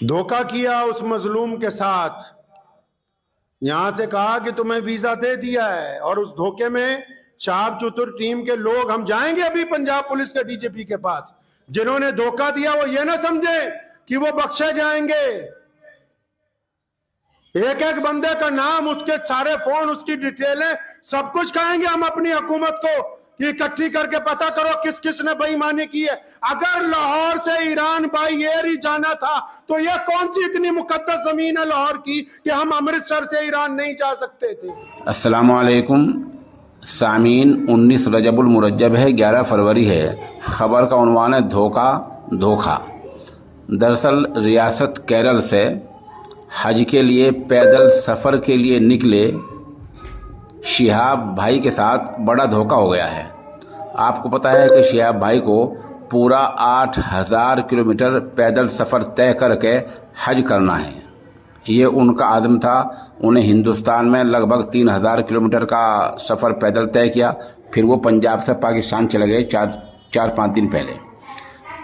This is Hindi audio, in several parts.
धोखा किया उस मजलूम के साथ। यहां से कहा कि तुम्हें वीजा दे दिया है, और उस धोखे में चार चतुर टीम के लोग, हम जाएंगे अभी पंजाब पुलिस के डीजीपी के पास, जिन्होंने धोखा दिया वो ये ना समझे कि वो बख्शे जाएंगे। एक एक बंदे का नाम, उसके सारे फोन, उसकी डिटेलें, सब कुछ कहेंगे हम अपनी हुकूमत को कि इकट्ठी करके पता करो किस किस ने बेईमानी की है। अगर लाहौर से ईरान बाई एयर ही जाना था तो यह कौन सी इतनी मुकद्दस जमीन है लाहौर की कि हम अमृतसर से ईरान नहीं जा सकते थे। अस्सलामु अलैकुम सामीन। 19 रजबुल मुरज्जब है, 11 फरवरी है। ख़बर का उन्वान है धोखा धोखा। दरअसल रियासत केरल से हज के लिए पैदल सफ़र के लिए निकले शिहाब भाई के साथ बड़ा धोखा हो गया है। आपको पता है कि शिहाब भाई को पूरा 8000 किलोमीटर पैदल सफ़र तय करके हज करना है। ये उनका आज़म था। उन्हें हिंदुस्तान में लगभग 3000 किलोमीटर का सफ़र पैदल तय किया। फिर वो पंजाब से पाकिस्तान चले गए 4-5 दिन पहले।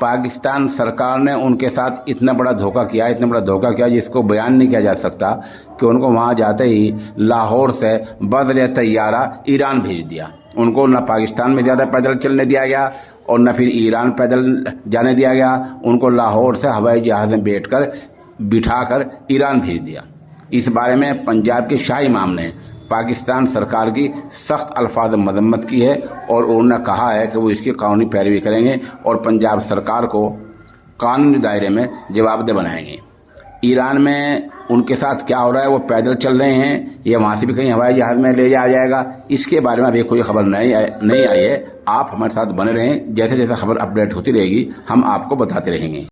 पाकिस्तान सरकार ने उनके साथ इतना बड़ा धोखा किया जिसको बयान नहीं किया जा सकता कि उनको वहाँ जाते ही लाहौर से बदले तैयारा ईरान भेज दिया। उनको न पाकिस्तान में ज़्यादा पैदल चलने दिया गया और न फिर ईरान पैदल जाने दिया गया। उनको लाहौर से हवाई जहाज़ में बिठाकर ईरान भेज दिया। इस बारे में पंजाब के शाही इमाम ने पाकिस्तान सरकार की सख्त अल्फाज में मजम्मत की है और उन्होंने कहा है कि वो इसकी कानूनी पैरवी करेंगे और पंजाब सरकार को कानूनी दायरे में जवाबदेह बनाएंगे। ईरान में उनके साथ क्या हो रहा है, वो पैदल चल रहे हैं या वहाँ से भी कहीं हवाई जहाज़ में ले जाया जाएगा, इसके बारे में अभी कोई खबर नहीं आई है। आप हमारे साथ बने रहें, जैसे जैसे खबर अपडेट होती रहेगी हम आपको बताते रहेंगे।